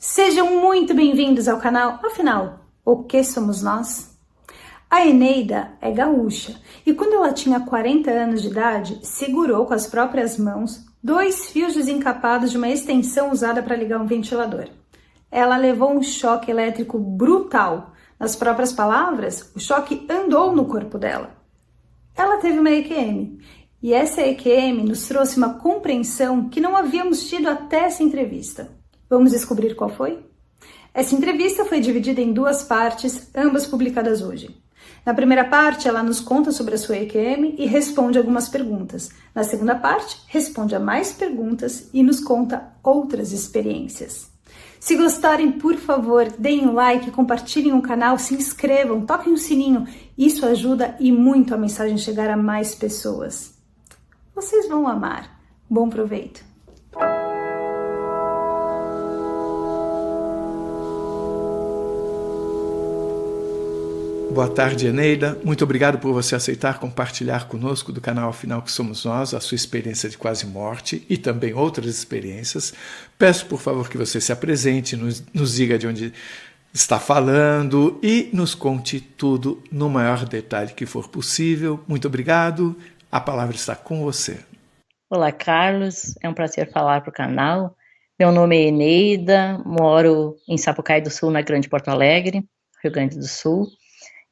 Sejam muito bem-vindos ao canal. Afinal, o que somos nós? A Eneida é gaúcha e quando ela tinha 40 anos de idade, segurou com as próprias mãos 2 fios desencapados de uma extensão usada para ligar um ventilador. Ela levou um choque elétrico brutal. Nas próprias palavras, o choque andou no corpo dela. Ela teve uma EQM e essa EQM nos trouxe uma compreensão que não havíamos tido até essa entrevista. Vamos descobrir qual foi? Essa entrevista foi dividida em 2 partes, ambas publicadas hoje. Na primeira parte, ela nos conta sobre a sua EQM e responde algumas perguntas. Na segunda parte, responde a mais perguntas e nos conta outras experiências. Se gostarem, por favor, deem um like, compartilhem o canal, se inscrevam, toquem o sininho. Isso ajuda e muito a mensagem chegar a mais pessoas. Vocês vão amar. Bom proveito! Boa tarde, Eneida. Muito obrigado por você aceitar compartilhar conosco do canal Afinal que Somos Nós, a sua experiência de quase morte e também outras experiências. Peço, por favor, que você se apresente, nos diga de onde está falando e nos conte tudo no maior detalhe que for possível. Muito obrigado. A palavra está com você. Olá, Carlos. É um prazer falar para o canal. Meu nome é Eneida, moro em Sapucaí do Sul, na Grande Porto Alegre, Rio Grande do Sul.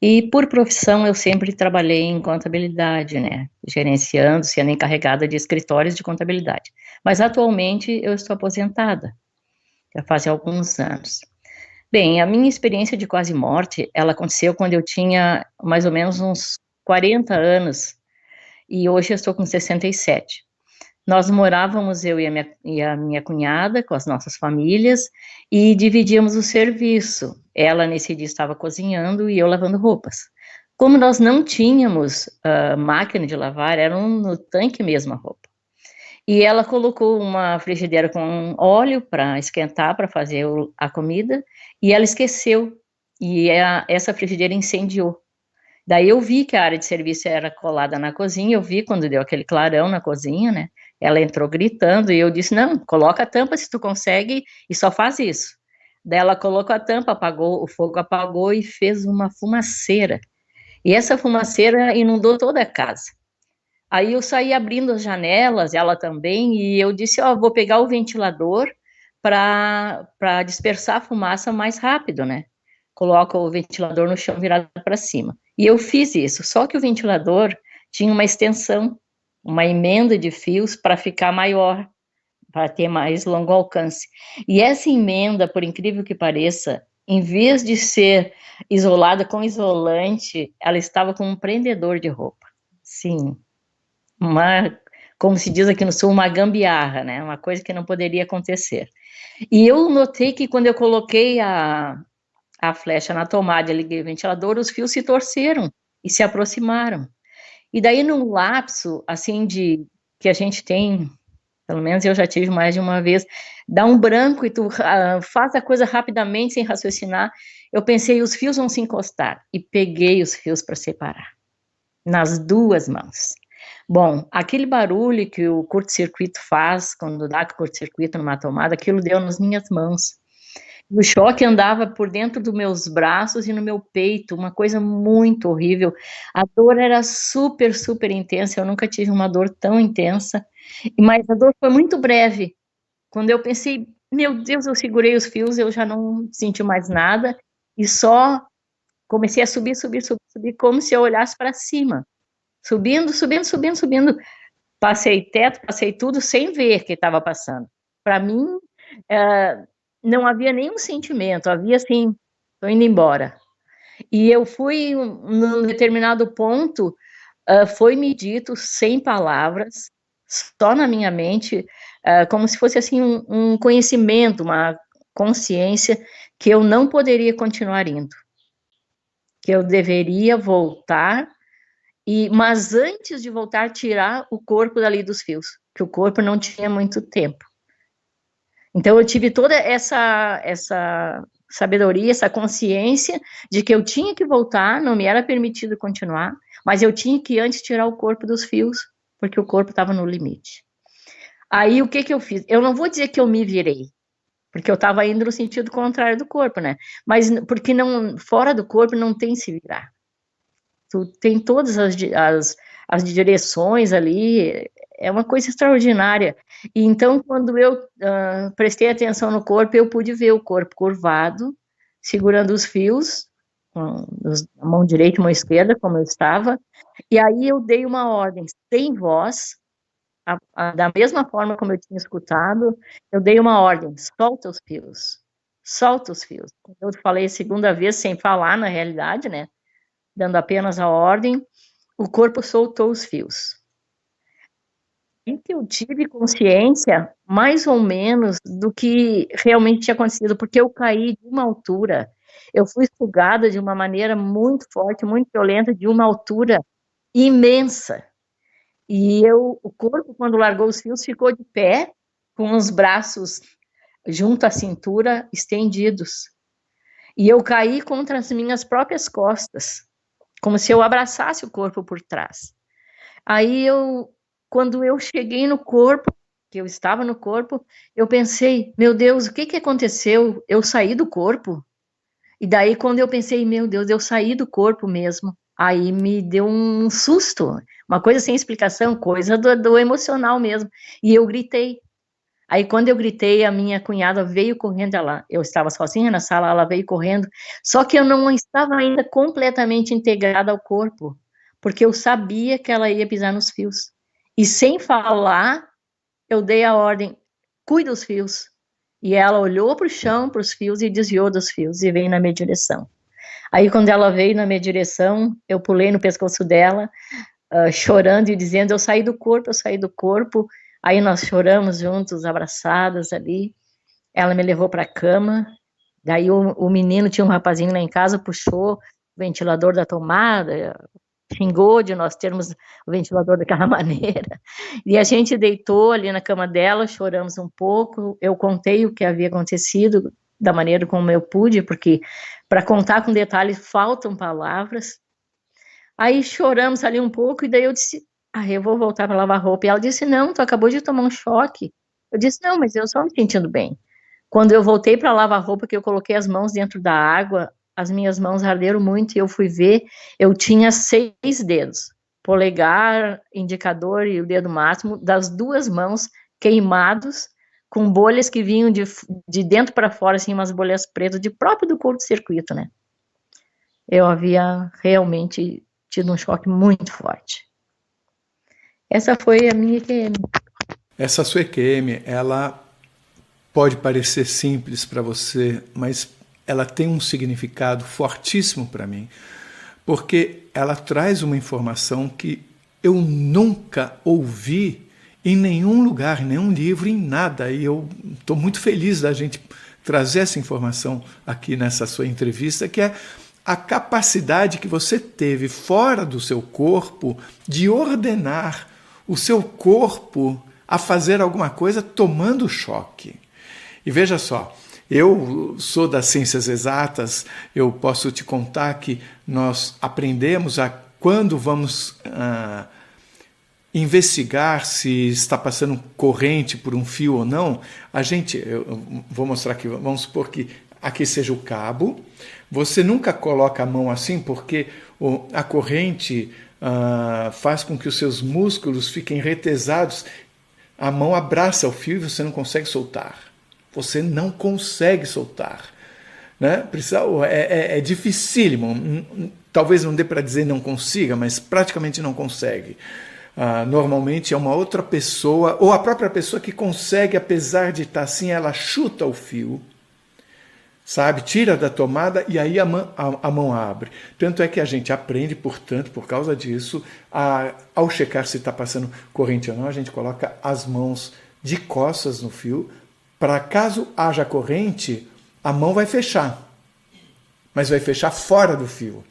E por profissão eu sempre trabalhei em contabilidade, né, gerenciando, sendo encarregada de escritórios de contabilidade. Mas atualmente eu estou aposentada, já faz alguns anos. Bem, a minha experiência de quase morte, ela aconteceu quando eu tinha mais ou menos uns 40 anos, e hoje eu estou com 67. Nós morávamos, eu e a minha cunhada, com as nossas famílias, e dividíamos o serviço. Ela, nesse dia, estava cozinhando e eu lavando roupas. Como nós não tínhamos máquina de lavar, era no tanque mesmo a roupa. E ela colocou uma frigideira com óleo para esquentar, para fazer a comida, e ela esqueceu, e essa frigideira incendiou. Daí eu vi que a área de serviço era colada na cozinha, eu vi quando deu aquele clarão na cozinha, né? Ela entrou gritando e eu disse, não, coloca a tampa se tu consegue e só faz isso. Daí ela colocou a tampa, apagou, o fogo apagou e fez uma fumaceira. E essa fumaceira inundou toda a casa. Aí eu saí abrindo as janelas, ela também, e eu disse, ó, vou pegar o ventilador para dispersar a fumaça mais rápido, né? Coloca o ventilador no chão virado para cima. E eu fiz isso, só que o ventilador tinha uma extensão, uma emenda de fios para ficar maior, para ter mais longo alcance. E essa emenda, por incrível que pareça, em vez de ser isolada com isolante, ela estava com um prendedor de roupa. Sim, como se diz aqui no Sul, uma gambiarra, né? Uma coisa que não poderia acontecer. E eu notei que quando eu coloquei a flecha na tomada e liguei o ventilador, os fios se torceram e se aproximaram. E daí, num lapso, assim, que a gente tem, pelo menos eu já tive mais de uma vez, dá um branco e tu faz a coisa rapidamente, sem raciocinar. Eu pensei, os fios vão se encostar. E peguei os fios para separar, nas 2 mãos. Bom, aquele barulho que o curto-circuito faz, quando dá curto-circuito numa tomada, aquilo deu nas minhas mãos. O choque andava por dentro dos meus braços e no meu peito, uma coisa muito horrível. A dor era super, super intensa, eu nunca tive uma dor tão intensa, mas a dor foi muito breve. Quando eu pensei, meu Deus, eu segurei os fios, eu já não senti mais nada, e só comecei a subir, subir, subir, subir, como se eu olhasse para cima. Subindo, subindo, subindo, subindo. Passei teto, passei tudo, sem ver que estava passando. Para mim, não havia nenhum sentimento, havia assim, estou indo embora. E eu fui, num determinado ponto, foi-me dito, sem palavras, só na minha mente, como se fosse assim um conhecimento, uma consciência, que eu não poderia continuar indo. Que eu deveria voltar, mas antes de voltar, tirar o corpo dali dos fios, que o corpo não tinha muito tempo. Então, eu tive toda essa sabedoria, essa consciência de que eu tinha que voltar, não me era permitido continuar, mas eu tinha que antes tirar o corpo dos fios, porque o corpo estava no limite. Aí, o que eu fiz? Eu não vou dizer que eu me virei, porque eu estava indo no sentido contrário do corpo, né? Mas porque não, fora do corpo não tem se virar. Tu tem todas as direções ali, é uma coisa extraordinária. E então, quando eu prestei atenção no corpo, eu pude ver o corpo curvado, segurando os fios, com a mão direita e a mão esquerda, como eu estava, e aí eu dei uma ordem sem voz, da mesma forma como eu tinha escutado, eu dei uma ordem: solta os fios, solta os fios. Eu falei a segunda vez sem falar, na realidade, né, dando apenas a ordem, o corpo soltou os fios. E que eu tive consciência, mais ou menos, do que realmente tinha acontecido, porque eu caí de uma altura, eu fui sugada de uma maneira muito forte, muito violenta, de uma altura imensa. E o corpo, quando largou os fios, ficou de pé, com os braços junto à cintura, estendidos. E eu caí contra as minhas próprias costas, como se eu abraçasse o corpo por trás. Aí quando eu cheguei no corpo, que eu estava no corpo, eu pensei, meu Deus, o que aconteceu? Eu saí do corpo? E daí, quando eu pensei, meu Deus, eu saí do corpo mesmo, aí me deu um susto, uma coisa sem explicação, coisa do emocional mesmo. E eu gritei. Aí, quando eu gritei, a minha cunhada veio correndo, eu estava sozinha na sala, ela veio correndo, só que eu não estava ainda completamente integrada ao corpo, porque eu sabia que ela ia pisar nos fios. E sem falar, eu dei a ordem, cuida dos fios. E ela olhou para o chão, para os fios, e desviou dos fios, e veio na minha direção. Aí, quando ela veio na minha direção, eu pulei no pescoço dela, chorando e dizendo, eu saí do corpo, eu saí do corpo. Aí nós choramos juntos, abraçadas ali. Ela me levou para a cama. Daí o menino, tinha um rapazinho lá em casa, puxou o ventilador da tomada, xingou de nós termos o ventilador daquela maneira. E a gente deitou ali na cama dela, choramos um pouco. Eu contei o que havia acontecido da maneira como eu pude, porque para contar com detalhes faltam palavras. Aí choramos ali um pouco, e daí eu disse, eu vou voltar para lavar roupa. E ela disse, não, tu acabou de tomar um choque. Eu disse, não, mas eu só me sentindo bem. Quando eu voltei para lavar roupa, que eu coloquei as mãos dentro da água, as minhas mãos arderam muito, e eu fui ver, eu tinha 6 dedos, polegar, indicador e o dedo máximo, das 2 mãos queimados, com bolhas que vinham de dentro para fora, assim, umas bolhas pretas, de próprio do curto-circuito, né? Eu havia realmente tido um choque muito forte. Essa foi a minha EQM. Essa sua EQM, ela pode parecer simples para você, mas ela tem um significado fortíssimo para mim, porque ela traz uma informação que eu nunca ouvi em nenhum lugar, em nenhum livro, em nada, e eu estou muito feliz da gente trazer essa informação aqui nessa sua entrevista, que é a capacidade que você teve fora do seu corpo de ordenar o seu corpo a fazer alguma coisa tomando choque. E veja só, eu sou das ciências exatas, eu posso te contar que nós aprendemos quando vamos investigar se está passando corrente por um fio ou não, eu vou mostrar aqui, vamos supor que aqui seja o cabo, você nunca coloca a mão assim porque a corrente faz com que os seus músculos fiquem retesados, a mão abraça o fio e você não consegue soltar. Você não consegue soltar. Né? É dificílimo. Talvez não dê para dizer não consiga, mas praticamente não consegue. Normalmente é uma outra pessoa, ou a própria pessoa que consegue, apesar de estar assim, ela chuta o fio, sabe? Tira da tomada e aí a mão abre. Tanto é que a gente aprende, portanto, por causa disso, ao checar se está passando corrente ou não, a gente coloca as mãos de costas no fio, para caso haja corrente, a mão vai fechar, mas vai fechar fora do fio.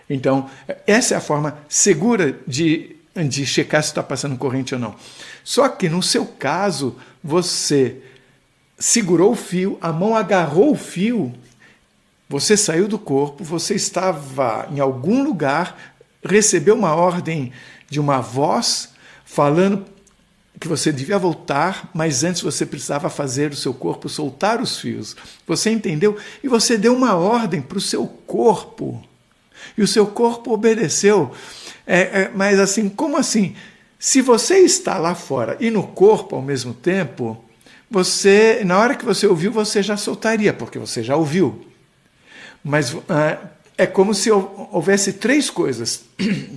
Então, essa é a forma segura de checar se está passando corrente ou não. Só que no seu caso, você segurou o fio, a mão agarrou o fio, você saiu do corpo, você estava em algum lugar, recebeu uma ordem de uma voz falando que você devia voltar, mas antes você precisava fazer o seu corpo soltar os fios. Você entendeu? E você deu uma ordem para o seu corpo. E o seu corpo obedeceu. Mas assim, como assim? Se você está lá fora e no corpo ao mesmo tempo, você, na hora que você ouviu, você já soltaria, porque você já ouviu. Mas é como se houvesse três coisas.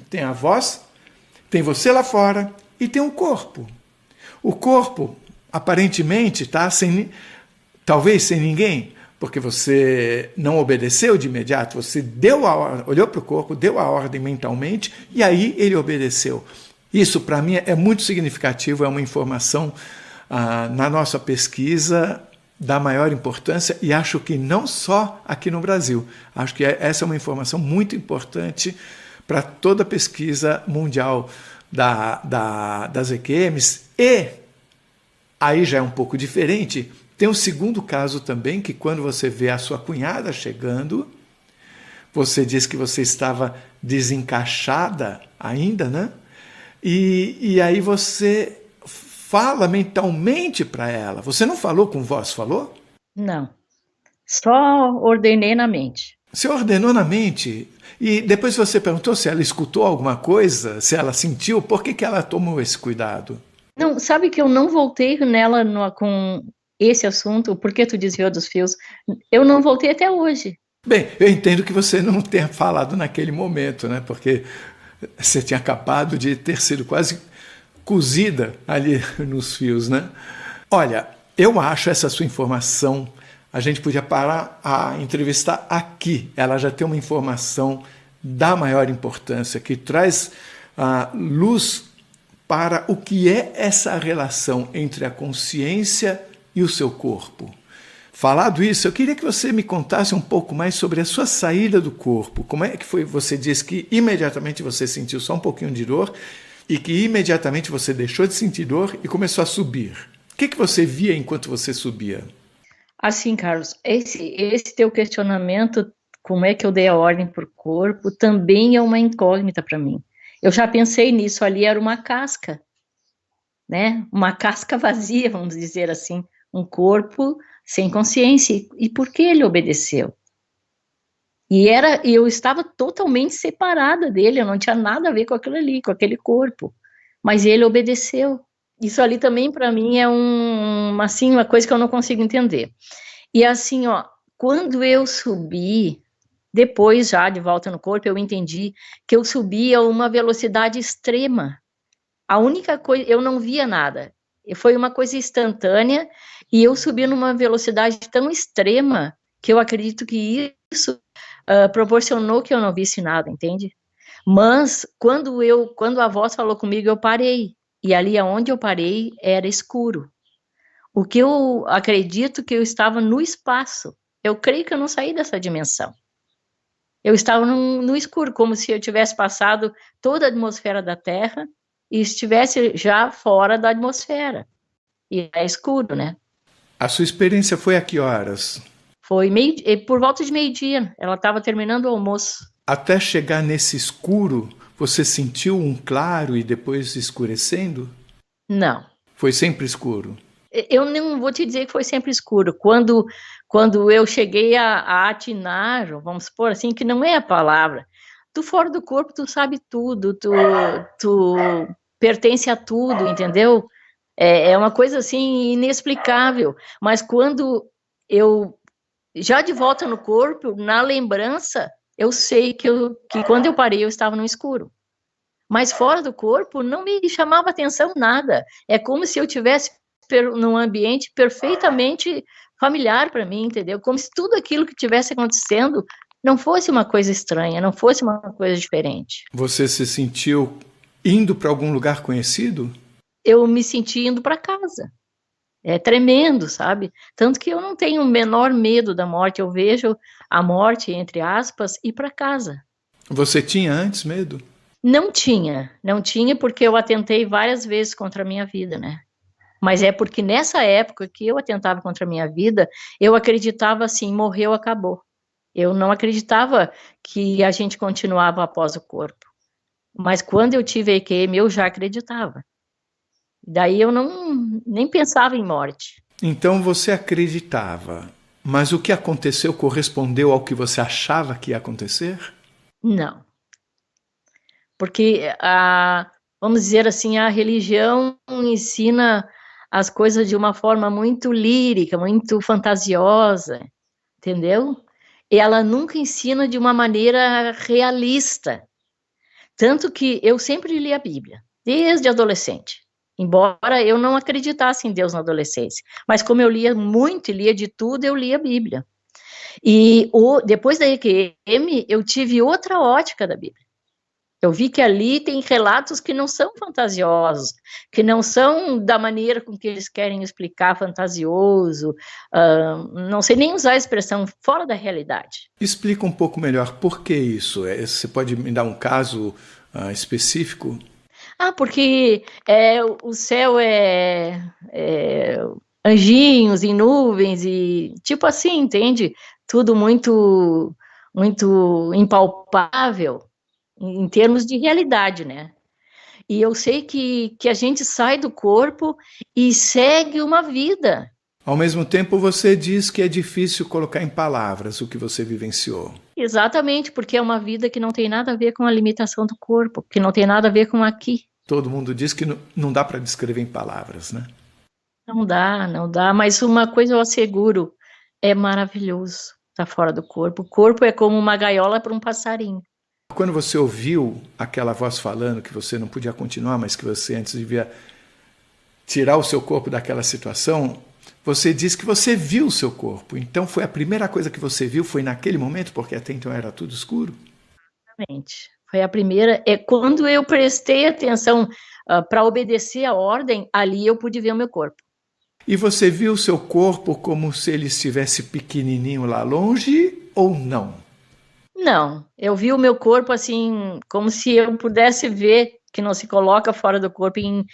Tem a voz, tem você lá fora e tem o corpo. O corpo, aparentemente, está talvez sem ninguém, porque você não obedeceu de imediato, você olhou para o corpo, deu a ordem mentalmente, e aí ele obedeceu. Isso, para mim, é muito significativo, é uma informação na nossa pesquisa da maior importância, e acho que não só aqui no Brasil. Acho que essa é uma informação muito importante para toda a pesquisa mundial das EQMs. E aí já é um pouco diferente. Tem um segundo caso também, que quando você vê a sua cunhada chegando, você diz que você estava desencaixada ainda, né? E aí você fala mentalmente para ela. Você não falou com voz, falou? Não, só ordenei na mente. Você ordenou na mente. E depois você perguntou se ela escutou alguma coisa, se ela sentiu, por que ela tomou esse cuidado? Não, sabe que eu não voltei nela com esse assunto, porque tu desviou dos fios, eu não voltei até hoje. Bem, eu entendo que você não tenha falado naquele momento, né? Porque você tinha acabado de ter sido quase cozida ali nos fios, né? Olha, eu acho essa sua informação, a gente podia parar a entrevistar aqui. Ela já tem uma informação da maior importância, que traz luz para o que é essa relação entre a consciência e o seu corpo. Falado isso, eu queria que você me contasse um pouco mais sobre a sua saída do corpo. Como é que foi? Você disse que imediatamente você sentiu só um pouquinho de dor e que imediatamente você deixou de sentir dor e começou a subir. O que você via enquanto você subia? Assim, Carlos, esse teu questionamento, como é que eu dei a ordem para o corpo, também é uma incógnita para mim. Eu já pensei nisso, ali era uma casca, né? Uma casca vazia, vamos dizer assim, um corpo sem consciência. E por que ele obedeceu? Eu estava totalmente separada dele, eu não tinha nada a ver com aquilo ali, com aquele corpo. Mas ele obedeceu. Isso ali também, para mim, é uma coisa que eu não consigo entender. E assim, ó, quando eu subi, depois já de volta no corpo, eu entendi que eu subi a uma velocidade extrema. A única coisa, eu não via nada. Foi uma coisa instantânea e eu subi numa velocidade tão extrema que eu acredito que isso proporcionou que eu não visse nada, entende? Mas quando a voz falou comigo, eu parei. E ali aonde eu parei era escuro. O que eu acredito que eu estava no espaço. Eu creio que eu não saí dessa dimensão. Eu estava no escuro, como se eu tivesse passado toda a atmosfera da Terra e estivesse já fora da atmosfera. E é escuro, né? A sua experiência foi a que horas? Foi por volta de meio-dia. Ela estava terminando o almoço. Até chegar nesse escuro, você sentiu um claro e depois escurecendo? Não. Foi sempre escuro? Eu não vou te dizer que foi sempre escuro. Quando eu cheguei a atinar, vamos supor assim, que não é a palavra, tu fora do corpo, tu sabe tudo, tu pertence a tudo, entendeu? É uma coisa assim inexplicável. Mas quando eu, já de volta no corpo, na lembrança, eu sei que quando eu parei, eu estava no escuro. Mas fora do corpo, não me chamava atenção nada. É como se eu tivesse num ambiente perfeitamente familiar para mim, entendeu? Como se tudo aquilo que estivesse acontecendo não fosse uma coisa estranha, não fosse uma coisa diferente. Você se sentiu indo para algum lugar conhecido? Eu me senti indo para casa. É tremendo, sabe? Tanto que eu não tenho o menor medo da morte. Eu vejo a morte, entre aspas, ir para casa. Você tinha antes medo? Não tinha porque eu atentei várias vezes contra a minha vida, né? Mas é porque nessa época que eu atentava contra a minha vida, eu acreditava assim, morreu, acabou. Eu não acreditava que a gente continuava após o corpo. Mas quando eu tive a EQM, eu já acreditava. Daí eu nem pensava em morte. Então você acreditava, mas o que aconteceu correspondeu ao que você achava que ia acontecer? Não. Porque, vamos dizer assim, a religião ensina as coisas de uma forma muito lírica, muito fantasiosa, entendeu? E ela nunca ensina de uma maneira realista. Tanto que eu sempre li a Bíblia, desde adolescente. Embora eu não acreditasse em Deus na adolescência. Mas como eu lia muito e lia de tudo, eu lia a Bíblia. E depois da EQM, eu tive outra ótica da Bíblia. Eu vi que ali tem relatos que não são fantasiosos, que não são da maneira com que eles querem explicar fantasioso, não sei nem usar a expressão fora da realidade. Explica um pouco melhor por que isso. Você pode me dar um caso específico? Porque o céu anjinhos e nuvens e tipo assim, entende? Tudo muito, muito impalpável em termos de realidade, né? E eu sei que a gente sai do corpo e segue uma vida. Ao mesmo tempo, você diz que é difícil colocar em palavras o que você vivenciou. Exatamente, porque é uma vida que não tem nada a ver com a limitação do corpo, que não tem nada a ver com aqui. Todo mundo diz que não dá para descrever em palavras, né? Não dá, mas uma coisa eu asseguro, é maravilhoso estar fora do corpo. O corpo é como uma gaiola para um passarinho. Quando você ouviu aquela voz falando que você não podia continuar, mas que você antes devia tirar o seu corpo daquela situação, você disse que você viu o seu corpo. Então foi a primeira coisa que você viu, foi naquele momento, porque até então era tudo escuro? Exatamente. Foi a primeira. Quando eu prestei atenção para obedecer a ordem, ali eu pude ver o meu corpo. E você viu o seu corpo como se ele estivesse pequenininho lá longe ou não? Não, eu vi o meu corpo assim, como se eu pudesse ver, que não se coloca fora do corpo em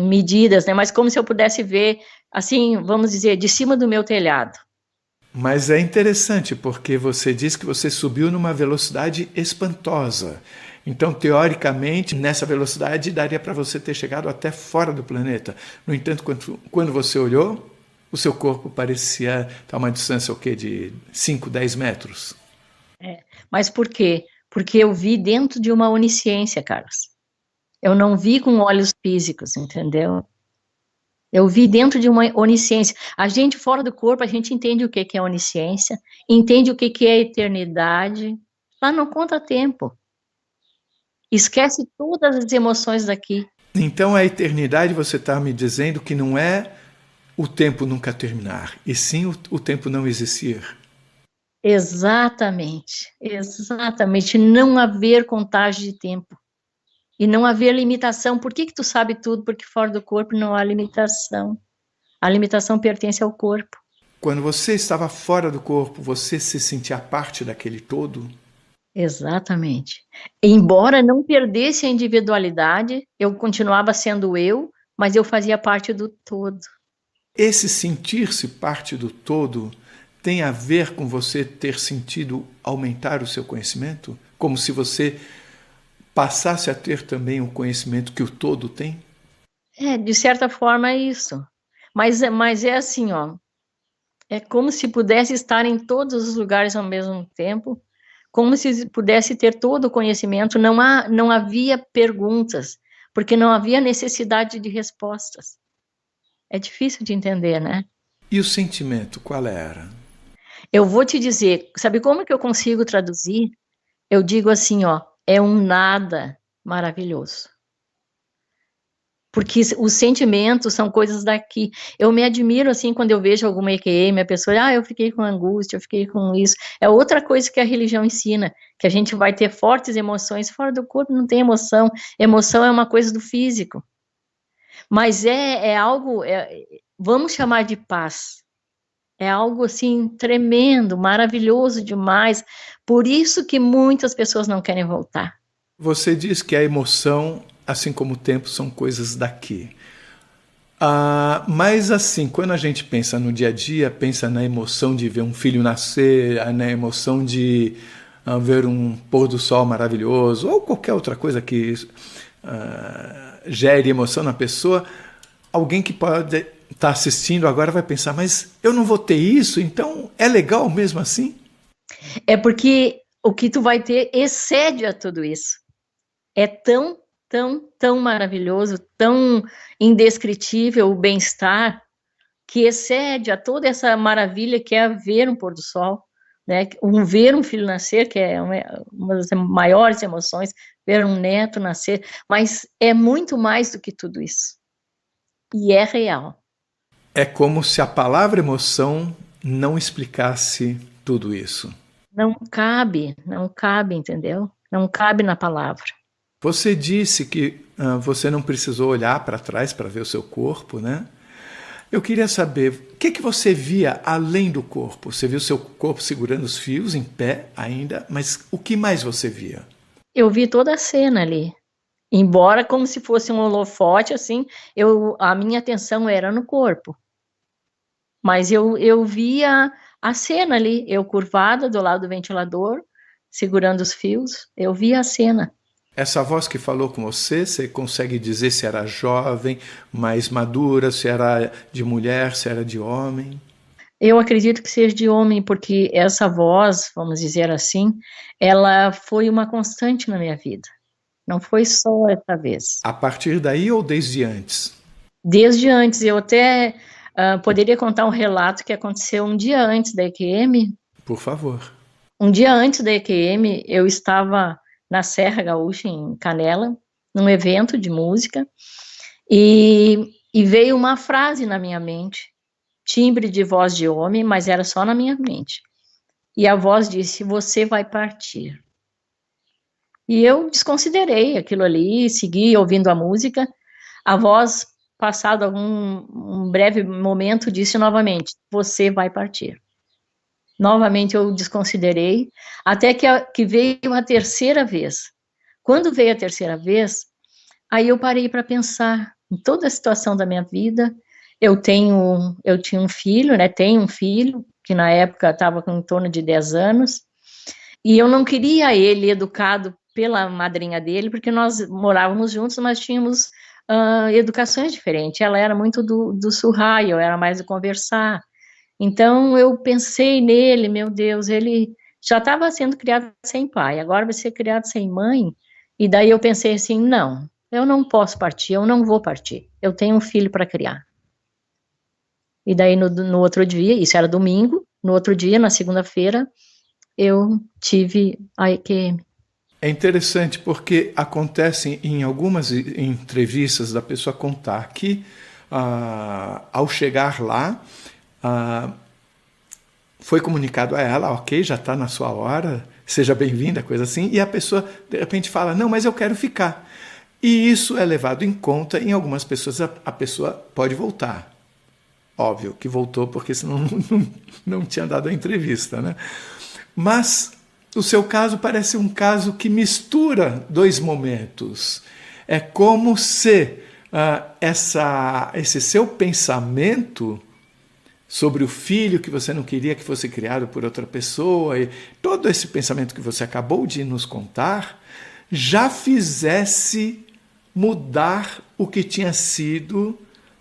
medidas, né? Mas como se eu pudesse ver, assim, vamos dizer, de cima do meu telhado. Mas é interessante, porque você diz que você subiu numa velocidade espantosa. Então, teoricamente, nessa velocidade daria para você ter chegado até fora do planeta. No entanto, quando você olhou, o seu corpo parecia estar a uma distância o quê? De 5, 10 metros. Mas por quê? Porque eu vi dentro de uma onisciência, Carlos. Eu não vi com olhos físicos, entendeu? Eu vi dentro de uma onisciência. A gente fora do corpo, a gente entende o que é onisciência, entende o que é eternidade. Lá não conta tempo. Esquece todas as emoções daqui. Então, a eternidade, você está me dizendo que não é o tempo nunca terminar, e sim o tempo não existir. Exatamente, exatamente. Não haver contagem de tempo. E não haver limitação. Por que tu sabe tudo? Porque fora do corpo não há limitação. A limitação pertence ao corpo. Quando você estava fora do corpo, você se sentia parte daquele todo? Exatamente. Embora não perdesse a individualidade, eu continuava sendo eu, mas eu fazia parte do todo. Esse sentir-se parte do todo tem a ver com você ter sentido aumentar o seu conhecimento? Como se você passasse a ter também o conhecimento que o todo tem? De certa forma é isso. Mas é assim, ó. É como se pudesse estar em todos os lugares ao mesmo tempo, como se pudesse ter todo o conhecimento. Não havia perguntas, porque não havia necessidade de respostas. É difícil de entender, né? E o sentimento, qual era? Eu vou te dizer, sabe como que eu consigo traduzir? Eu digo assim, ó, é um nada maravilhoso. Porque os sentimentos são coisas daqui. Eu me admiro, assim, quando eu vejo alguma EQM, a pessoa, eu fiquei com angústia, eu fiquei com isso. É outra coisa que a religião ensina, que a gente vai ter fortes emoções. Fora do corpo não tem emoção. Emoção é uma coisa do físico. Mas é algo, vamos chamar de paz. É algo, assim, tremendo, maravilhoso demais. Por isso que muitas pessoas não querem voltar. Você diz que a emoção, assim como o tempo, são coisas daqui. Mas assim, quando a gente pensa no dia a dia, pensa na emoção de ver um filho nascer, na emoção de ver um pôr do sol maravilhoso, ou qualquer outra coisa que gere emoção na pessoa, alguém que pode estar assistindo agora vai pensar, mas eu não vou ter isso, então é legal mesmo assim? É porque o que tu vai ter excede a tudo isso. É tão, tão, tão maravilhoso, tão indescritível o bem-estar, que excede a toda essa maravilha que é ver um pôr do sol, né? Ver um filho nascer, que é uma das maiores emoções, ver um neto nascer, mas é muito mais do que tudo isso. E é real. É como se a palavra emoção não explicasse tudo isso. Não cabe, entendeu? Não cabe na palavra. Você disse que você não precisou olhar para trás para ver o seu corpo, né? Eu queria saber, o que você via além do corpo? Você viu seu corpo segurando os fios, em pé ainda, mas o que mais você via? Eu vi toda a cena ali. Embora como se fosse um holofote, assim, a minha atenção era no corpo. Mas eu via a cena ali, eu curvada do lado do ventilador, segurando os fios, eu via a cena. Essa voz que falou com você consegue dizer se era jovem, mais madura, se era de mulher, se era de homem? Eu acredito que seja de homem, porque essa voz, vamos dizer assim, ela foi uma constante na minha vida. Não foi só essa vez. A partir daí ou desde antes? Desde antes, eu até poderia contar um relato que aconteceu um dia antes da EQM. Por favor. Um dia antes da EQM, eu estava na Serra Gaúcha, em Canela, num evento de música, e veio uma frase na minha mente, timbre de voz de homem, mas era só na minha mente. E a voz disse, você vai partir. E eu desconsiderei aquilo ali, segui ouvindo a música. A voz, passado um breve momento, disse novamente, você vai partir. Novamente eu desconsiderei, até que veio a terceira vez. Quando veio a terceira vez, aí eu parei para pensar em toda a situação da minha vida. Eu tinha um filho, né? Tenho um filho, que na época estava com em torno de 10 anos, e eu não queria ele educado pela madrinha dele, porque nós morávamos juntos, mas tínhamos educações diferentes. Ela era muito do surrar, eu era mais do conversar. Então, eu pensei nele, meu Deus, ele já estava sendo criado sem pai, agora vai ser criado sem mãe, e daí eu pensei assim, não, eu não posso partir, eu não vou partir, eu tenho um filho para criar. E daí, no outro dia, isso era domingo, no outro dia, na segunda-feira, eu tive a EQM. É interessante porque acontece em algumas entrevistas da pessoa contar que, ao chegar lá, foi comunicado a ela, ok, já está na sua hora, seja bem-vinda, coisa assim, e a pessoa de repente fala, não, mas eu quero ficar. E isso é levado em conta, em algumas pessoas a pessoa pode voltar. Óbvio que voltou, porque senão não tinha dado a entrevista, né? Mas o seu caso parece um caso que mistura dois momentos. É como se esse seu pensamento sobre o filho que você não queria que fosse criado por outra pessoa, e todo esse pensamento que você acabou de nos contar, já fizesse mudar o que tinha sido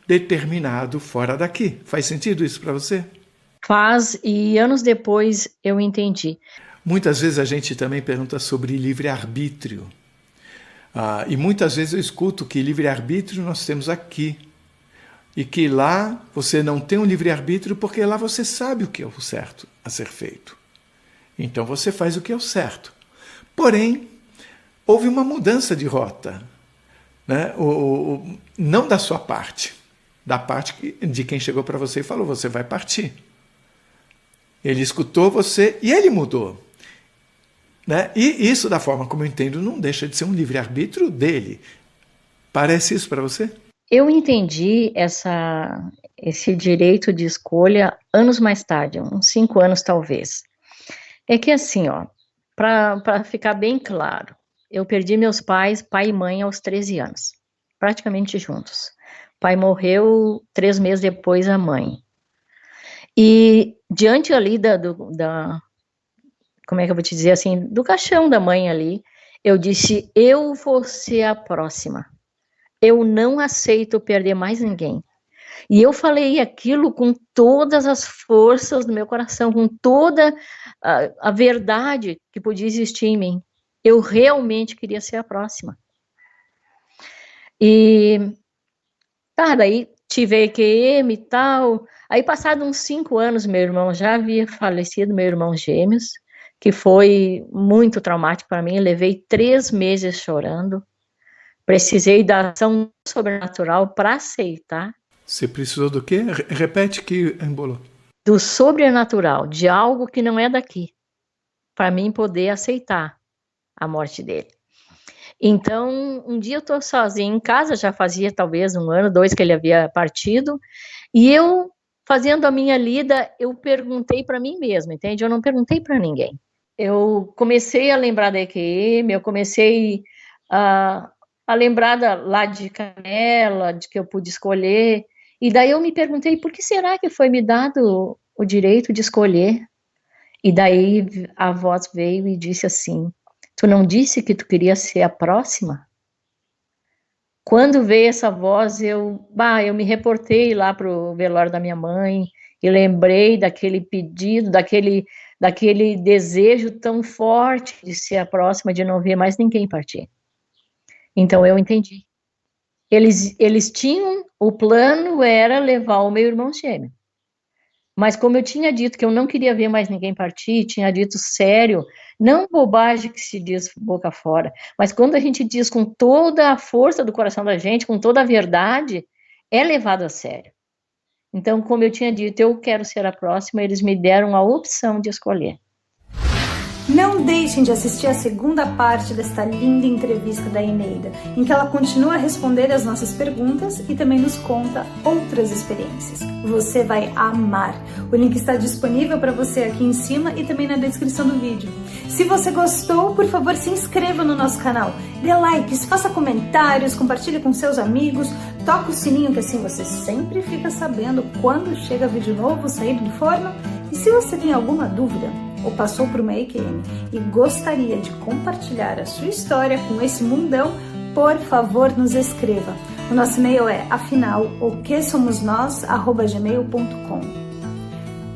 determinado fora daqui. Faz sentido isso para você? Faz, e anos depois eu entendi. Muitas vezes a gente também pergunta sobre livre-arbítrio. E muitas vezes eu escuto que livre-arbítrio nós temos aqui. E que lá você não tem um livre-arbítrio porque lá você sabe o que é o certo a ser feito. Então você faz o que é o certo. Porém, houve uma mudança de rota. Né? Não da sua parte, da parte de quem chegou para você e falou, você vai partir. Ele escutou você e ele mudou. Né? E isso, da forma como eu entendo, não deixa de ser um livre-arbítrio dele. Parece isso para você? Eu entendi esse direito de escolha anos mais tarde, uns 5 anos talvez. É que assim, ó, para ficar bem claro, eu perdi meus pais, pai e mãe, aos 13 anos, praticamente juntos. O pai morreu 3 meses depois a mãe. E diante ali como é que eu vou te dizer assim, do caixão da mãe ali, eu disse, eu vou ser a próxima. eu não aceito perder mais ninguém. E eu falei aquilo com todas as forças do meu coração, com toda a verdade que podia existir em mim. Eu realmente queria ser a próxima. E tá, daí tive a EQM e tal. Aí, passados uns 5 anos, meu irmão já havia falecido, meu irmão gêmeos, que foi muito traumático para mim. Eu levei 3 meses chorando. Precisei da ação sobrenatural para aceitar. Você precisou do quê? Repete que embolou. Do sobrenatural, de algo que não é daqui, para mim poder aceitar a morte dele. Então, um dia eu estou sozinha em casa, já fazia talvez 1 ano, 2 que ele havia partido, e eu, fazendo a minha lida, eu perguntei para mim mesma, entende? Eu não perguntei para ninguém. Eu comecei a lembrar da EQM, eu comecei a lembrar lá de Canela, de que eu pude escolher, e daí eu me perguntei, por que será que foi me dado o direito de escolher? E daí a voz veio e disse assim, tu não disse que tu queria ser a próxima? Quando veio essa voz, eu me reportei lá para o velório da minha mãe, e lembrei daquele pedido, daquele desejo tão forte de ser a próxima, de não ver mais ninguém partir. Então eu entendi. Eles tinham, o plano era levar o meu irmão gêmeo. Mas como eu tinha dito que eu não queria ver mais ninguém partir, tinha dito sério, não bobagem que se diz boca fora, mas quando a gente diz com toda a força do coração da gente, com toda a verdade, é levado a sério. Então, como eu tinha dito, eu quero ser a próxima, eles me deram a opção de escolher. Não deixem de assistir a segunda parte desta linda entrevista da Eneida, em que ela continua a responder as nossas perguntas e também nos conta outras experiências. Você vai amar! O link está disponível para você aqui em cima e também na descrição do vídeo. Se você gostou, por favor, se inscreva no nosso canal, dê likes, faça comentários, compartilhe com seus amigos, toque o sininho que assim você sempre fica sabendo quando chega vídeo novo saído do forno. E se você tem alguma dúvida, ou passou por uma EQM e gostaria de compartilhar a sua história com esse mundão, por favor, nos escreva. O nosso e-mail é afinal.oquesomosnós@gmail.com.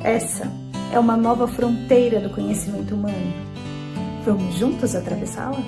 Essa é uma nova fronteira do conhecimento humano. Vamos juntos atravessá-la?